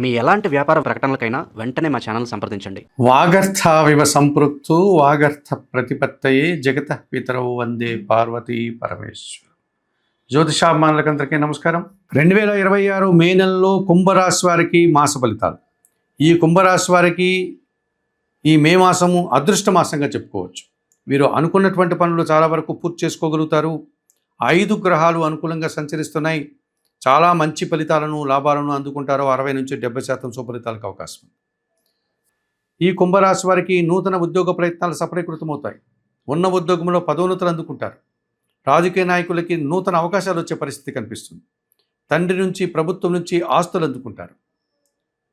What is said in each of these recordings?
మీ ఎలాంటి వ్యాపార ప్రకటనలకైనా వెంటనే మా ఛానల్ సంప్రదించండి. వాగర్థావివ సంపృక్తు వాగర్థ ప్రతిపత్తయే జగత పితరౌ వందే పార్వతీ పరమేశ్వర. జ్యోతిషాభిమానులకందరికీ నమస్కారం. 2026 మే నెలలో కుంభరాశి వారికి మాస ఫలితాలు. ఈ కుంభరాశి వారికి ఈ మే మాసము అదృష్ట మాసంగా చెప్పుకోవచ్చు. వీరు అనుకున్నటువంటి పనులు చాలా వరకు పూర్తి చేసుకోగలుగుతారు. 5 గ్రహాలు అనుకూలంగా సంచరిస్తున్నాయి. చాలా మంచి ఫలితాలను లాభాలను అందుకుంటారు. 60 నుంచి 70% సుఫలితాలకు అవకాశం ఉంది. ఈ కుంభరాశి వారికి నూతన ఉద్యోగ ప్రయత్నాలు సఫలీకృతమవుతాయి. ఉన్న ఉద్యోగంలో పదోన్నతులు అందుకుంటారు. రాజకీయ నాయకులకి నూతన అవకాశాలు వచ్చే పరిస్థితి కనిపిస్తుంది. తండ్రి నుంచి ప్రభుత్వం నుంచి ఆస్తులు అందుకుంటారు.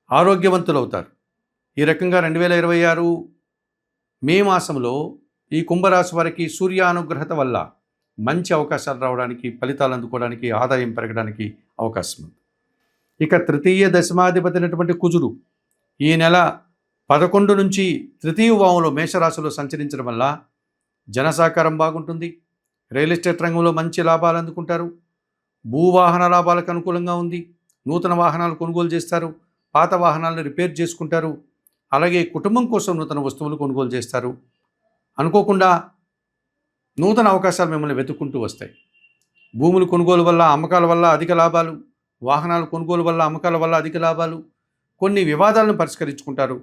ఆరోగ్యవంతులు అవుతారు. ఈ రకంగా 2026 మే మాసంలో ఈ కుంభరాశి వారికి సూర్యానుగ్రహత వల్ల మంచి అవకాశాలు రావడానికి, ఫలితాలు అందుకోవడానికి, ఆదాయం పెరగడానికి అవకాశం ఉంది. ఇక తృతీయ దశమాధిపతి అయినటువంటి కుజుడు ఈ నెల 11 నుంచి తృతీయ భావంలో మేషరాశిలో సంచరించడం వల్ల జనసహకారం బాగుంటుంది. రియల్ ఎస్టేట్ రంగంలో మంచి లాభాలు అందుకుంటారు. భూవాహన లాభాలకు అనుకూలంగా ఉంది. నూతన వాహనాలు కొనుగోలు చేస్తారు. పాత వాహనాలను రిపేర్ చేసుకుంటారు. అలాగే కుటుంబం కోసం నూతన వస్తువులు కొనుగోలు చేస్తారు. అనుకోకుండా నూతన అవకాశాలు మిమ్మల్ని వెతుక్కుంటూ వస్తాయి. భూములు కొనుగోలు వల్ల, అమ్మకాల వల్ల అధిక లాభాలు, వాహనాలు కొనుగోలు వల్ల, అమ్మకాల వల్ల అధిక లాభాలు, కొన్ని వివాదాలను పరిష్కరించుకుంటారు.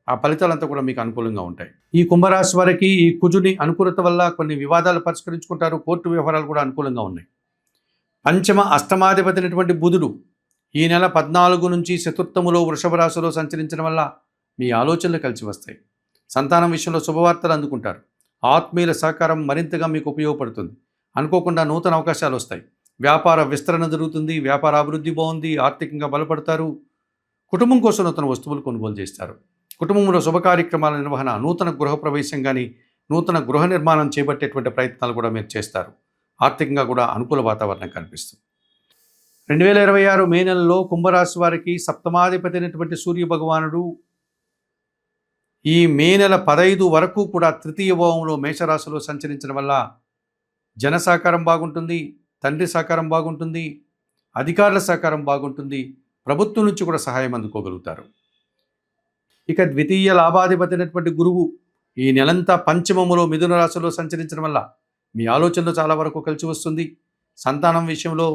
ఆ ఫలితాలంతా కూడా మీకు అనుకూలంగా ఉంటాయి. ఈ కుంభరాశి వారికి ఈ కుజుని అనుకూలత వల్ల కొన్ని వివాదాలు పరిష్కరించుకుంటారు. కోర్టు వ్యవహారాలు కూడా అనుకూలంగా ఉన్నాయి. పంచమ అష్టమాధిపతి అయినటువంటి బుధుడు ఈ నెల 14 నుంచి చతుర్థములో వృషభ రాశిలో సంచరించడం వల్ల మీ ఆలోచనలు కలిసి వస్తాయి. సంతానం విషయంలో శుభవార్తలు అందుకుంటారు. ఆత్మీయుల సహకారం మరింతగా మీకు ఉపయోగపడుతుంది. అనుకోకుండా నూతన అవకాశాలు వస్తాయి. వ్యాపార విస్తరణ జరుగుతుంది. వ్యాపార అభివృద్ధి బాగుంది. ఆర్థికంగా బలపడతారు. కుటుంబం కోసం నూతన వస్తువులు కొనుగోలు చేస్తారు. కుటుంబంలో శుభ కార్యక్రమాల నిర్వహణ, నూతన గృహప్రవేశం కానీ, నూతన గృహ నిర్మాణం చేపట్టేటువంటి ప్రయత్నాలు కూడా మీరు చేస్తారు. ఆర్థికంగా కూడా అనుకూల వాతావరణం కనిపిస్తుంది. 2026 మే నెలలో కుంభరాశి వారికి సప్తమాధిపతి అయినటువంటి సూర్య భగవానుడు ఈ మే నెల 15 వరకు కూడా తృతీయ భావంలో మేషరాశిలో సంచరించడం వల్ల జన సహకారం బాగుంటుంది. తండ్రి సహకారం బాగుంటుంది. అధికారుల సహకారం బాగుంటుంది. ప్రభుత్వం నుంచి కూడా సహాయం అందుకోగలుగుతారు. ఇక ద్వితీయ లాభాధిపతి అయినటువంటి గురువు ఈ నెలంతా పంచమములో మిథున రాశిలో సంచరించడం వల్ల మీ ఆలోచనలు చాలా వరకు కలిసి వస్తుంది. సంతానం విషయంలో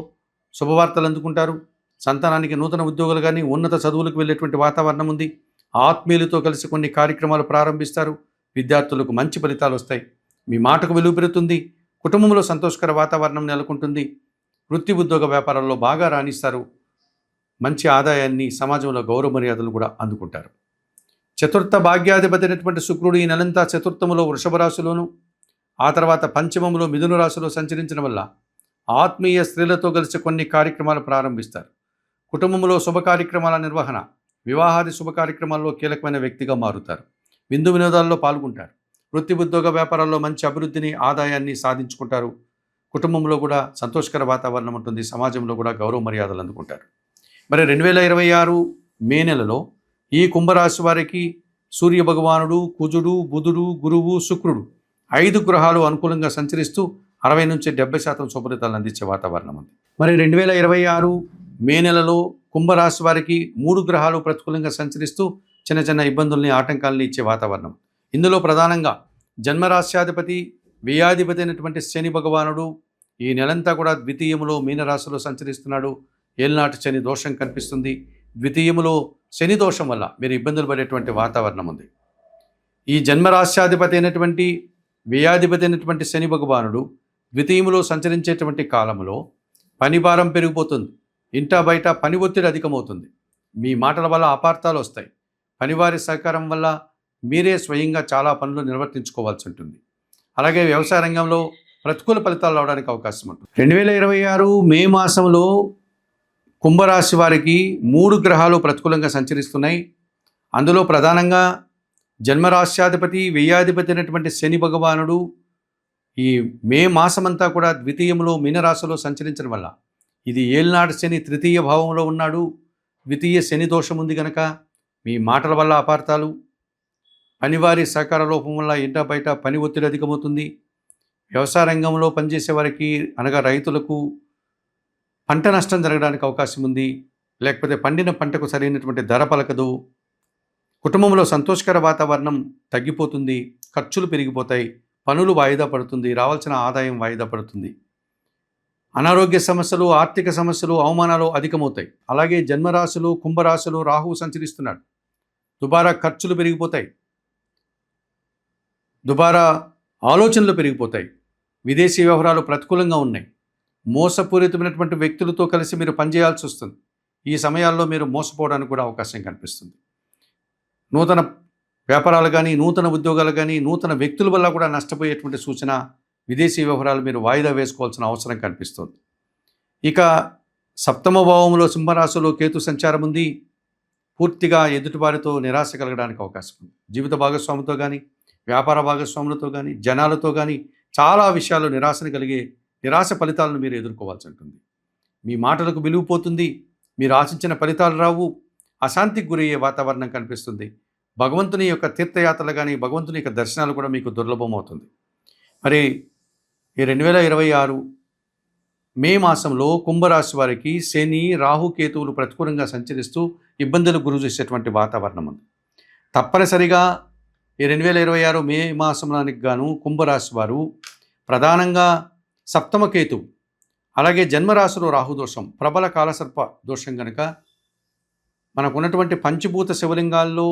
శుభవార్తలు అందుకుంటారు. సంతానానికి నూతన ఉద్యోగాలు కానీ, ఉన్నత చదువులకు వెళ్ళేటువంటి వాతావరణం ఉంది. ఆత్మీయులతో కలిసి కొన్ని కార్యక్రమాలు ప్రారంభిస్తారు. విద్యార్థులకు మంచి ఫలితాలు వస్తాయి. మీ మాటకు విలువ పెరుగుతుంది. కుటుంబంలో సంతోషకర వాతావరణం నెలకొంటుంది. వృత్తి ఉద్యోగ వ్యాపారాల్లో బాగా రాణిస్తారు. మంచి ఆదాయాన్ని, సమాజంలో గౌరవ మర్యాదలు కూడా అందుకుంటారు. చతుర్థ భాగ్యాధిపతి అయినటువంటి శుక్రుడు ఈ నెలంతా చతుర్థములో వృషభ రాశిలోను, ఆ తర్వాత పంచమములో మిథున రాశిలో సంచరించడం వల్ల ఆత్మీయ స్త్రీలతో కలిసి కొన్ని కార్యక్రమాలు ప్రారంభిస్తారు. కుటుంబంలో శుభ కార్యక్రమాల నిర్వహణ, వివాహాది శుభ కార్యక్రమాల్లో కీలకమైన వ్యక్తిగా మారుతారు. విందు వినోదాల్లో పాల్గొంటారు. వృత్తి ఉద్యోగ వ్యాపారాల్లో మంచి అభివృద్ధిని, ఆదాయాన్ని సాధించుకుంటారు. కుటుంబంలో కూడా సంతోషకర వాతావరణం ఉంటుంది. సమాజంలో కూడా గౌరవ మర్యాదలు అందుకుంటారు. మరి 2026 మే నెలలో ఈ కుంభరాశి వారికి సూర్య భగవానుడు, కుజుడు, బుధుడు, గురువు, శుక్రుడు 5 గ్రహాలు అనుకూలంగా సంచరిస్తూ 60 నుంచి 70% శుభలితాలను అందించే వాతావరణం ఉంది. మరి 2026 మే నెలలో కుంభరాశి వారికి 3 గ్రహాలు ప్రతికూలంగా సంచరిస్తూ చిన్న చిన్న ఇబ్బందుల్ని, ఆటంకాలని ఇచ్చే వాతావరణం. ఇందులో ప్రధానంగా జన్మరాశ్యాధిపతి, వ్యయాధిపతి అయినటువంటి శని భగవానుడు ఈ నెలంతా కూడా ద్వితీయములో మీనరాశిలో సంచరిస్తున్నాడు. ఏలినాటి శని దోషం కనిపిస్తుంది. ద్వితీయములో శని దోషం వల్ల మీరు ఇబ్బందులు పడేటువంటి వాతావరణం ఉంది. ఈ జన్మరాశ్యాధిపతి అయినటువంటి, వ్యయాధిపతి అయినటువంటి శని భగవానుడు ద్వితీయములో సంచరించేటువంటి కాలంలో పని భారం పెరిగిపోతుంది. ఇంటా బయట పని ఒత్తిడి అధికమవుతుంది. మీ మాటల వల్ల అపార్థాలు వస్తాయి. పనివారి సహకారం వల్ల మీరే స్వయంగా చాలా పనులు నిర్వర్తించుకోవాల్సి ఉంటుంది. అలాగే వ్యవసాయ రంగంలో ప్రతికూల ఫలితాలు రావడానికి అవకాశం ఉంటుంది. 2026 మే మాసంలో కుంభరాశి వారికి 3 గ్రహాలు ప్రతికూలంగా సంచరిస్తున్నాయి. అందులో ప్రధానంగా జన్మరాశ్యాధిపతి, వ్యయాధిపతి అయినటువంటి శని భగవానుడు ఈ మే మాసమంతా కూడా ద్వితీయంలో మీనరాశిలో సంచరించడం వల్ల, ఇది ఏలినాటి శని తృతీయ భావంలో ఉన్నాడు. ద్వితీయ శని దోషం ఉంది కనుక మీ మాటల వల్ల అపార్థాలు, పనివారి సహకార లోపం వల్ల ఇంటా బయట పని ఒత్తిడి అధికమవుతుంది. వ్యవసాయ రంగంలో పనిచేసే వారికి, అనగా రైతులకు పంట నష్టం జరగడానికి అవకాశం ఉంది. లేకపోతే పండిన పంటకు సరైనటువంటి ధర పలకదు, కుటుంబంలో సంతోషకర వాతావరణం తగ్గిపోతుంది, ఖర్చులు పెరిగిపోతాయి, పనులు వాయిదా పడుతుంది, రావాల్సిన ఆదాయం వాయిదా పడుతుంది, అనారోగ్య సమస్యలు, ఆర్థిక సమస్యలు, అవమానాలు అధికమవుతాయి. అలాగే జన్మరాశులు, కుంభరాశులు రాహువు సంచరిస్తున్నాడు. దుబారా ఖర్చులు పెరిగిపోతాయి, దుబారా ఆలోచనలు పెరిగిపోతాయి, విదేశీ వ్యవహారాలు ప్రతికూలంగా ఉన్నాయి, మోసపూరితమైనటువంటి వ్యక్తులతో కలిసి మీరు పనిచేయాల్సి వస్తుంది. ఈ సమయాల్లో మీరు మోసపోవడానికి కూడా అవకాశం కనిపిస్తుంది. నూతన వ్యాపారాలు కానీ, నూతన ఉద్యోగాలు కానీ, నూతన వ్యక్తుల వల్ల కూడా నష్టపోయేటువంటి సూచన. విదేశీ వ్యవహారాలు మీరు వాయిదా వేసుకోవాల్సిన అవసరం కనిపిస్తుంది. ఇక సప్తమ భావంలో సింహరాశిలో కేతు సంచారం ఉంది. పూర్తిగా ఎదుటివారితో నిరాశ కలగడానికి అవకాశం ఉంది. జీవిత భాగస్వామితో కానీ, వ్యాపార భాగస్వాములతో కానీ, జనాలతో కానీ చాలా విషయాల్లో నిరాశ ఫలితాలను మీరు ఎదుర్కోవాల్సి ఉంటుంది. మీ మాటలకు విలువ పోతుంది, మీరు ఆశించిన ఫలితాలు రావు, అశాంతికి గురయ్యే వాతావరణం కనిపిస్తుంది. భగవంతుని యొక్క తీర్థయాత్రలు కానీ, భగవంతుని యొక్క దర్శనాలు కూడా మీకు దుర్లభం అవుతుంది. మరి ఈ 2026 మే మాసంలో కుంభరాశి వారికి శని, రాహు, కేతువులు ప్రతికూలంగా సంచరిస్తూ ఇబ్బందులు గురి చేసేటువంటి వాతావరణం ఉంది. తప్పనిసరిగా ఈ 2026 మే మాసంలోనికి గాను కుంభరాశి వారు ప్రధానంగా సప్తమ కేతువు, అలాగే జన్మరాశిలో రాహుదోషం, ప్రబల కాలసర్ప దోషం కనుక మనకున్నటువంటి పంచభూత శివలింగాల్లో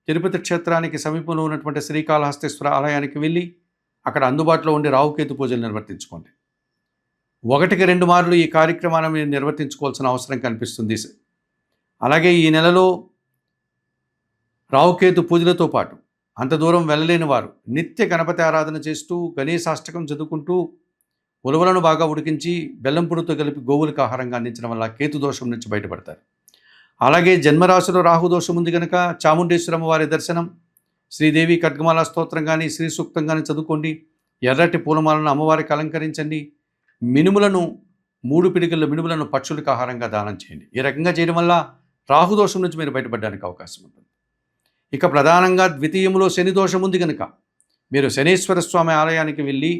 తిరుపతి క్షేత్రానికి సమీపంలో ఉన్నటువంటి శ్రీకాళహస్తీశ్వర ఆలయానికి వెళ్ళి అక్కడ అందుబాటులో ఉండి రాహుకేతు పూజలు నిర్వర్తించుకోండి. 1-2 మార్లు ఈ కార్యక్రమాన్ని మీరు నిర్వర్తించుకోవాల్సిన అవసరం కనిపిస్తుంది. అలాగే ఈ నెలలో రాహుకేతు పూజలతో పాటు అంత దూరం వెళ్ళలేని వారు నిత్య గణపతి ఆరాధన చేస్తూ, గణేశాష్టకం చదువుకుంటూ, ఉలవలను బాగా ఉడికించి బెల్లం పొడితో కలిపి గోవులకు ఆహారంగా అందించడం వల్ల కేతు దోషం నుంచి బయటపడతారు. అలాగే జన్మరాశిలో రాహుదోషం ఉంది కనుక చాముండేశ్వరమ్మ వారి దర్శనం, శ్రీదేవి ఖడ్గమాల స్తోత్రం కానీ, శ్రీ సూక్తం కానీ చదువుకోండి. ఎర్రటి పూలమాలను అమ్మవారికి అలంకరించండి. మినుములను 3 పిడికిళ్ళ మినుములను పక్షులకు ఆహారంగా దానం చేయండి. ఈ రకంగా చేయడం వల్ల రాహుదోషం నుంచి మీరు బయటపడడానికి అవకాశం ఉంటుంది. ఇక ప్రధానంగా ద్వితీయంలో శని దోషం ఉంది కనుక మీరు శనీశ్వర స్వామి ఆలయానికి వెళ్ళి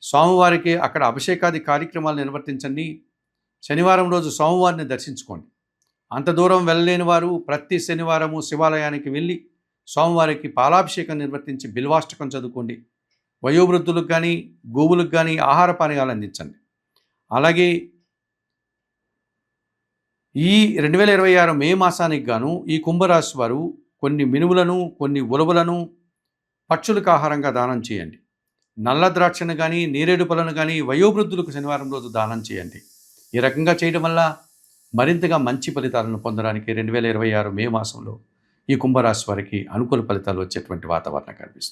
స్వామివారికి అక్కడ అభిషేకాది కార్యక్రమాలు నిర్వర్తించండి. శనివారం రోజు స్వామివారిని దర్శించుకోండి. అంత దూరం వెళ్ళలేని వారు ప్రతి శనివారము శివాలయానికి వెళ్ళి స్వామివారికి పాలాభిషేకం నిర్వర్తించి బిల్వాష్టకం చదువుకోండి. వయోవృద్ధులకు కానీ, గోవులకు కానీ ఆహార పానీయాలు అందించండి. అలాగే ఈ 2026 మే మాసానికి గాను ఈ కుంభరాశి వారు కొన్ని మినుములను, కొన్ని ఉలవలను పక్షులకు ఆహారంగా దానం చేయండి. నల్ల ద్రాక్షను కానీ, నేరేడు పళ్ళను కానీ వయోవృద్ధులకు శనివారం రోజు దానం చేయండి. ఈ రకంగా చేయడం వల్ల మరింతగా మంచి ఫలితాలను పొందడానికి 2026 మే మాసంలో ఈ కుంభరాశి వారికి అనుకూల ఫలితాలు వచ్చేటువంటి వాతావరణం కనిపిస్తుంది.